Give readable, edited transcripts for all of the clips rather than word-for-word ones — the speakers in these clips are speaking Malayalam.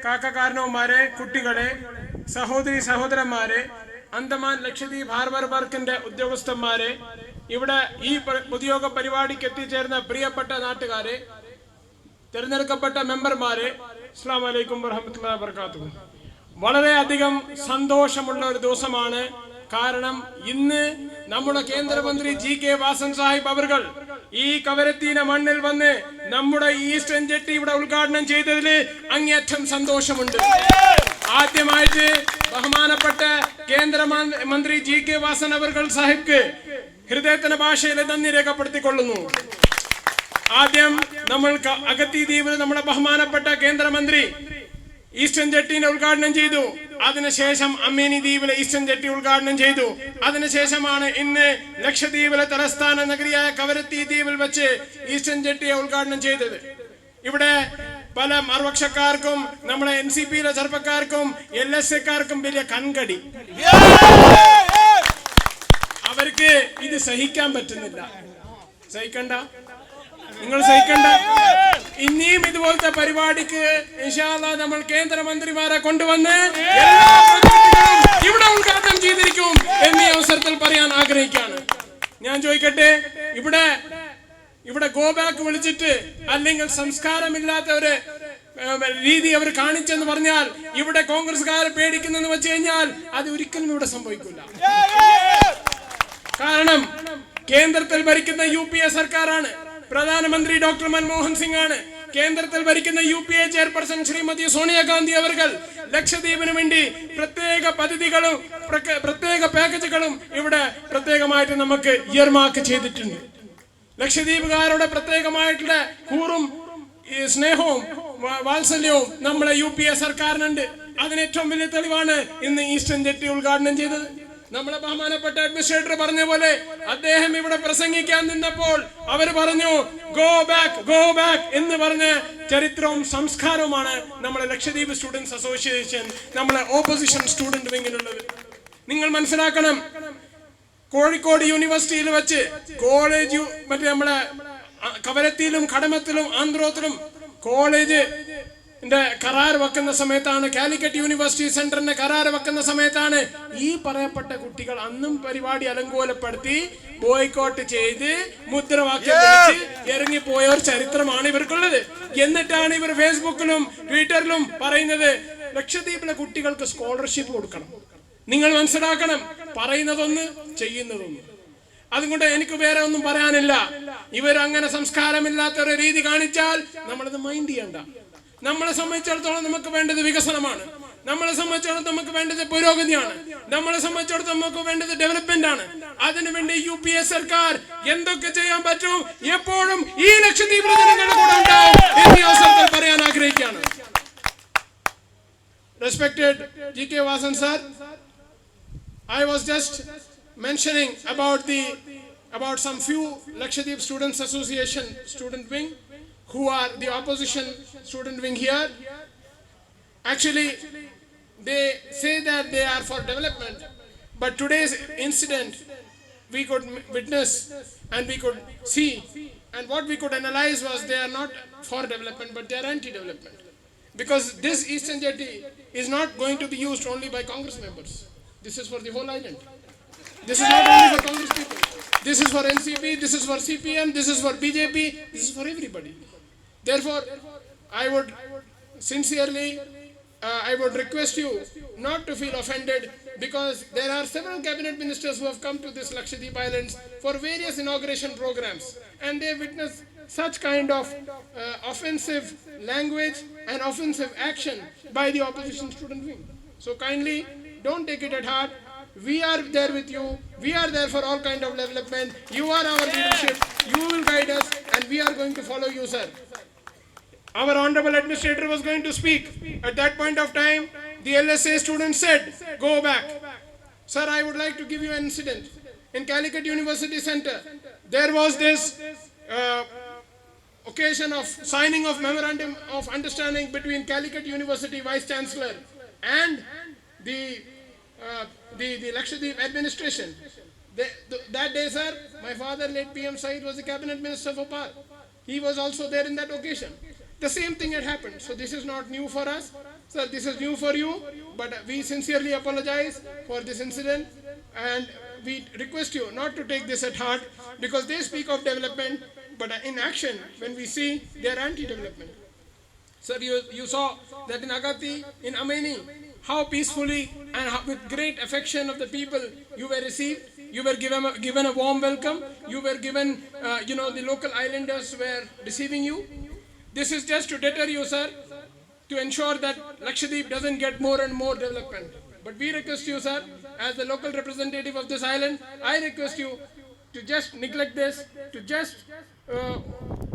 കാക്കക്കാരനോമാരെ, കുട്ടികളെ, സഹോദരി സഹോദരന്മാരെ, അന്തമാൻ ലക്ഷദ്വീപ് ഹാർബർ വർക്കിന്റെ ഉദ്യോഗസ്ഥന്മാരെ, ഇവിടെ ഈ പൊതുയോഗ പരിപാടിക്ക് എത്തിച്ചേർന്ന പ്രിയപ്പെട്ട നാട്ടുകാരെ, തിരഞ്ഞെടുക്കപ്പെട്ട മെമ്പർമാരെ, അസ്സലാമു അലൈക്കും വറഹ്മത്തുള്ളാഹി വബറകാതുഹു. വളരെയധികം സന്തോഷമുള്ള ഒരു ദിവസമാണ്. കാരണം ഇന്ന് നമ്മുടെ കേന്ദ്രമന്ത്രി GK വാസൻ സാഹിബ് അവർകൾ ഈ കവരത്തീന മണ്ണിൽ വന്ന് നമ്മുടെ ഈസ്റ്റേൺ ജെട്ടി ഇവിടെ ഉദ്ഘാടനം ചെയ്തതിൽ അങ്ങേയറ്റം സന്തോഷമുണ്ട്. ആദ്യമായിട്ട് ബഹുമാനപ്പെട്ട കേന്ദ്രമന്ത്രി GK വാസൻ അവർകൾ സാഹിബ്ക്ക് ഹൃദയത്തിന്റെ ഭാഷയിൽ നന്ദി രേഖപ്പെടുത്തിക്കൊള്ളുന്നു. ആദ്യം നമ്മൾ അഗത്തി ദ്വീപിൽ നമ്മുടെ ബഹുമാനപ്പെട്ട കേന്ദ്രമന്ത്രി ഈസ്റ്റേൺ ജെട്ടിനെ ഉദ്ഘാടനം ചെയ്തു. അതിനുശേഷം അമ്മേനി ദ്വീപിലെ ഈസ്റ്റേൺ ജെട്ടി ഉദ്ഘാടനം ചെയ്തു. അതിനുശേഷമാണ് ഇന്ന് ലക്ഷദ്വീപിലെ തലസ്ഥാന നഗരിയായ കവരത്തി ദ്വീപിൽ വെച്ച് ഈസ്റ്റേൺ ജെട്ടിയെ ഉദ്ഘാടനം ചെയ്തത്. ഇവിടെ പല മറുപക്ഷക്കാർക്കും നമ്മുടെ NCPയിലെ ചെറുപ്പക്കാർക്കും LSAക്കാർക്കും വലിയ കൺകടി. അവർക്ക് ഇത് സഹിക്കാൻ പറ്റുന്നില്ല. സഹിക്കണ്ട, നിങ്ങൾ സഹിക്കണ്ട. ഇനിയും ഇതുപോലത്തെ പരിപാടിക്ക് ഇൻഷാ അല്ലാഹ് നമ്മൾ കേന്ദ്രമന്ത്രിമാരെ കൊണ്ടുവന്ന് ഇവിടെ ഉദ്ഘാടനം ചെയ്തിരിക്കും എന്നീ അവസരത്തിൽ പറയാൻ ആഗ്രഹിക്കുകയാണ്. ഞാൻ ചോദിക്കട്ടെ, ഇവിടെ ഗോ ബാക്ക് വിളിച്ചിട്ട് അല്ലെങ്കിൽ സംസ്കാരമില്ലാത്ത ഒരു രീതി അവർ കാണിച്ചെന്ന് പറഞ്ഞാൽ ഇവിടെ കോൺഗ്രസ്സുകാരെ പേടിക്കുന്നെന്ന് വെച്ച് കഴിഞ്ഞാൽ അത് ഒരിക്കലും ഇവിടെ സംഭവിക്കില്ല. കാരണം കേന്ദ്രത്തിൽ ഭരിക്കുന്ന UPA സർക്കാരാണ്. പ്രധാനമന്ത്രി ഡോക്ടർ മൻമോഹൻ സിംഗ് ആണ്. കേന്ദ്രത്തിൽ ഭരിക്കുന്ന UPA ചെയർപേഴ്സൺ ശ്രീമതി സോണിയാഗാന്ധി അവർ ലക്ഷദ്വീപിന് വേണ്ടി പ്രത്യേക പദ്ധതികളും പ്രത്യേക പാക്കേജുകളും ഇവിടെ പ്രത്യേകമായിട്ട് നമുക്ക് ഇയർമാർക്ക് ചെയ്തിട്ടുണ്ട്. ലക്ഷദ്വീപുകാരുടെ പ്രത്യേകമായിട്ടുള്ള കൂറും സ്നേഹവും വാത്സല്യവും നമ്മളെ UPA സർക്കാരിനുണ്ട്. അതിന് ഏറ്റവും വലിയ തെളിവാണ് ഇന്ന് ഈസ്റ്റേൺ ജെട്ടി ഉദ്ഘാടനം ചെയ്തത്. നമ്മളെ ബഹുമാനപ്പെട്ട അഡ്മിനിസ്ട്രേറ്റർ പറഞ്ഞ പോലെ അദ്ദേഹം ഇവിടെ പ്രസംഗിക്കാൻ നിന്നപ്പോൾ അവർ പറഞ്ഞു ഗോ ബാക്ക് എന്ന് പറഞ്ഞ ചരിത്രവും സംസ്കാരവുമാണ് നമ്മളെ ലക്ഷദ്വീപ് സ്റ്റുഡൻസ് അസോസിയേഷൻ, നമ്മളെ ഓപ്പോസിഷൻ സ്റ്റുഡന്റ് വിങ്ങിനുള്ളത്. നിങ്ങൾ മനസ്സിലാക്കണം, കോഴിക്കോട് യൂണിവേഴ്സിറ്റിയിൽ വെച്ച് കോളേജ് മറ്റേ നമ്മളെ കവരത്തിയിലും കടമത്തിലും ആന്ധ്രോത്തിലും കോളേജ് കരാർ വെക്കുന്ന സമയത്താണ്, കാലിക്കറ്റ് യൂണിവേഴ്സിറ്റി സെന്ററിന്റെ കരാർ വെക്കുന്ന സമയത്താണ് ഈ പറയപ്പെട്ട കുട്ടികൾ അന്നും പരിപാടി അലങ്കോലപ്പെടുത്തി ബോയ്ക്കോട്ട് ചെയ്ത് മുദ്രാവാക്യം ഇറങ്ങിപ്പോയ ഒരു ചരിത്രമാണ് ഇവർക്കുള്ളത്. എന്നിട്ടാണ് ഇവർ ഫേസ്ബുക്കിലും ട്വിറ്ററിലും പറയുന്നത് ലക്ഷദ്വീപിലെ കുട്ടികൾക്ക് സ്കോളർഷിപ്പ് കൊടുക്കണം. നിങ്ങൾ മനസ്സിലാക്കണം, പറയുന്നതൊന്ന് ചെയ്യുന്നതൊന്ന്. അതുകൊണ്ട് എനിക്ക് വേറെ ഒന്നും പറയാനില്ല. ഇവർ അങ്ങനെ സംസ്കാരമില്ലാത്ത ഒരു രീതി കാണിച്ചാൽ നമ്മളത് മൈൻഡ് ചെയ്യണ്ട. നമ്മളെ സംബന്ധിച്ചിടത്തോളം നമുക്ക് വേണ്ടത് വികസനമാണ്. നമ്മളെ സംബന്ധിച്ചിടത്തോളം നമുക്ക് വേണ്ടത് പുരോഗതിയാണ്. നമ്മളെ സംബന്ധിച്ചിടത്തോളം നമുക്ക് വേണ്ടത് ഡെവലപ്മെന്റ് ആണ്. അതിനുവേണ്ടി UPA സർക്കാർ എന്തൊക്കെ ചെയ്യാൻ പറ്റും എപ്പോഴും ഈ ലക്ഷദ്വീപിലെ ജനങ്ങളുടെ കൂടെ ഉണ്ടാവും എന്നീ അവസരത്തിൽ പറയാൻ ആഗ്രഹിക്കുകയാണ്. Respected GK Vasan sir, I was just mentioning about some few Lakshadweep Students Association student wing who are the opposition student wing here. Actually, they say that they are for development, but today's incident we could witness and we could see, and what we could analyze was they are not for development but they are anti-development, because this Eastern Jetty is not going to be used only by Congress members. This is for the whole island. This is not only for Congress people. This is for NCP, this is for CPM, this is for BJP, this is for everybody. Therefore, I would sincerely I would request you not to feel offended, because there are several cabinet ministers who have come to this Lakshadweep Islands for various inauguration programs, and they witnessed such kind of offensive language and offensive action by the opposition student wing. So kindly don't take it at heart. We are there with you. We are there for all kind of development. You are our leadership. You will guide us, and we are going to follow you, sir. Our honorable administrator was going to speak. At that point of time, the LSA students said, go back. Sir, I would like to give you an incident. In Calicut University Center, there was this occasion of signing of memorandum of understanding between Calicut University Vice Chancellor and the Lakshadweep administration. That day, sir, my father, late PM Said, was the cabinet minister for Par. He was also there in that occasion. The same thing had happened. So this is not new for us. Sir, this is new for you, but we sincerely apologize for this incident, and we request you not to take this at heart, because they speak of development, but in action, when we see, they are anti-development. Sir, you saw that in Agatti, in Ameni, how peacefully and with great affection of the people you were received. You were given a warm welcome. You were given, the local islanders were receiving you. This is just to deter you, sir, to ensure that Lakshadweep doesn't get more and more development. But we request you, sir, as the local representative of this island, I request you to just neglect this, to just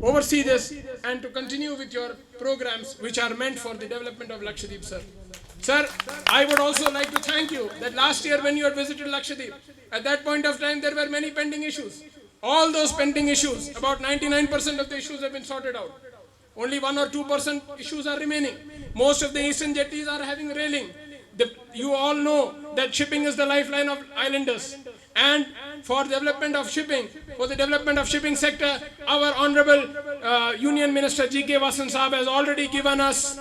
oversee this, and to continue with your programs which are meant for the development of Lakshadweep, sir. Sir, I would also like to thank you that last year when you had visited Lakshadweep, at that point of time there were many pending issues. All those pending issues, about 99% of the issues have been sorted out. Only 1 or 2% issues are remaining. Most of the eastern jetties are having railing. You all know that shipping is the lifeline of islanders. And for development of shipping, for the development of shipping sector, our Honorable Union Minister G.K. Vasan Saab has already given us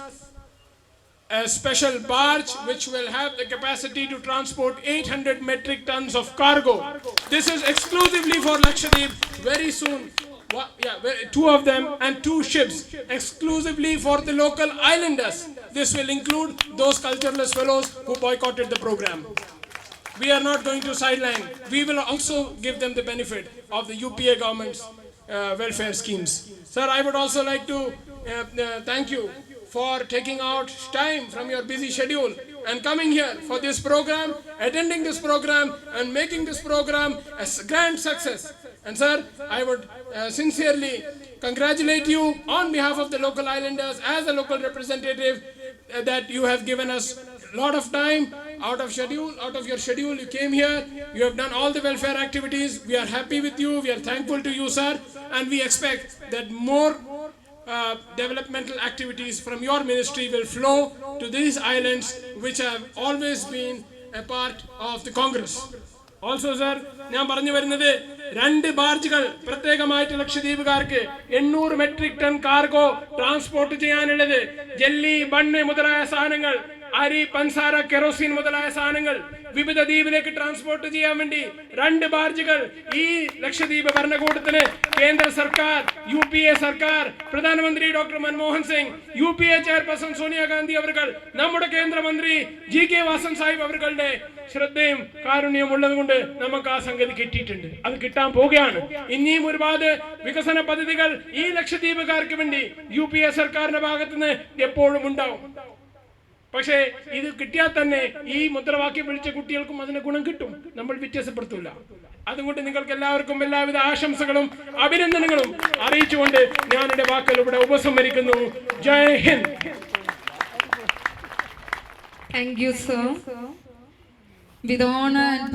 a special barge which will have the capacity to transport 800 metric tons of cargo. This is exclusively for Lakshadweep. Very soon, 2 of them and 2 ships exclusively for the local islanders. This will include those cultureless fellows who boycotted the program. We are not going to sideline. We will also give them the benefit of the UPA government's welfare schemes. Sir, I would also like to thank you for taking out time from your busy schedule and coming here for this program, attending this program, and making this program a grand success. And sir, I would sincerely congratulate you on behalf of the local islanders as a local representative, that you have given us a lot of time out of your schedule. You came here, you have done all the welfare activities. We are happy with you, we are thankful to you, sir, and we expect that more developmental activities from your ministry will flow to these islands which have always been a part of the Congress. Also, sir, ഞാൻ പറഞ്ഞു വരുന്നത് 2 ബാർജുകൾ പ്രത്യേകമായിട്ട് ലക്ഷദ്വീപുകാർക്ക് 800 മെട്രിക് ടൺ കാർഗോ ട്രാൻസ്പോർട്ട് ചെയ്യാനുള്ളത്. ജെല്ലി, ബണ്ണ് മുതലായ സാധനങ്ങൾ, അരി, പഞ്ചസാര, കെറോസിൻ മുതലായ സാധനങ്ങൾ വിവിധ ദ്വീപിലേക്ക് ട്രാൻസ്പോർട്ട് ചെയ്യാൻ വേണ്ടി 2 ബാർജുകൾ ഈ ലക്ഷദ്വീപ് ഭരണകൂടത്തിന് കേന്ദ്ര സർക്കാർ, UPA സർക്കാർ, പ്രധാനമന്ത്രി doctor Manmohan Singh, UPA chairperson Sonia Gandhi അവർ, നമ്മുടെ കേന്ദ്രമന്ത്രി G.K. വാസൻ സാഹിബ് അവരുടെ ശ്രദ്ധയും കാരുണ്യവും ഉള്ളത് കൊണ്ട് നമുക്ക് ആ സംഗതി കിട്ടിയിട്ടുണ്ട്. അത് കിട്ടാൻ പോകുകയാണ്. ഇനിയും ഒരുപാട് വികസന പദ്ധതികൾ ഈ ലക്ഷദ്വീപുകാർക്ക് വേണ്ടി UPA സർക്കാരിന്റെ ഭാഗത്ത് നിന്ന് എപ്പോഴും ഉണ്ടാവും. പക്ഷേ ഇത് കിട്ടിയാൽ തന്നെ ഈ മുദ്രാവാക്യം വിളിച്ച കുട്ടികൾക്കും അതിന് ഗുണം കിട്ടും. നമ്മൾ വ്യത്യാസപ്പെടുത്തൂല. അതുകൊണ്ട് നിങ്ങൾക്ക് എല്ലാവർക്കും എല്ലാവിധ ആശംസകളും അഭിനന്ദനങ്ങളും അറിയിച്ചുകൊണ്ട് ഞാൻ എന്റെ വാക്കുകൾ ഇവിടെ ഉപസംഹരിക്കുന്നു. ജയ് Hind. Thank you, sir. With honor and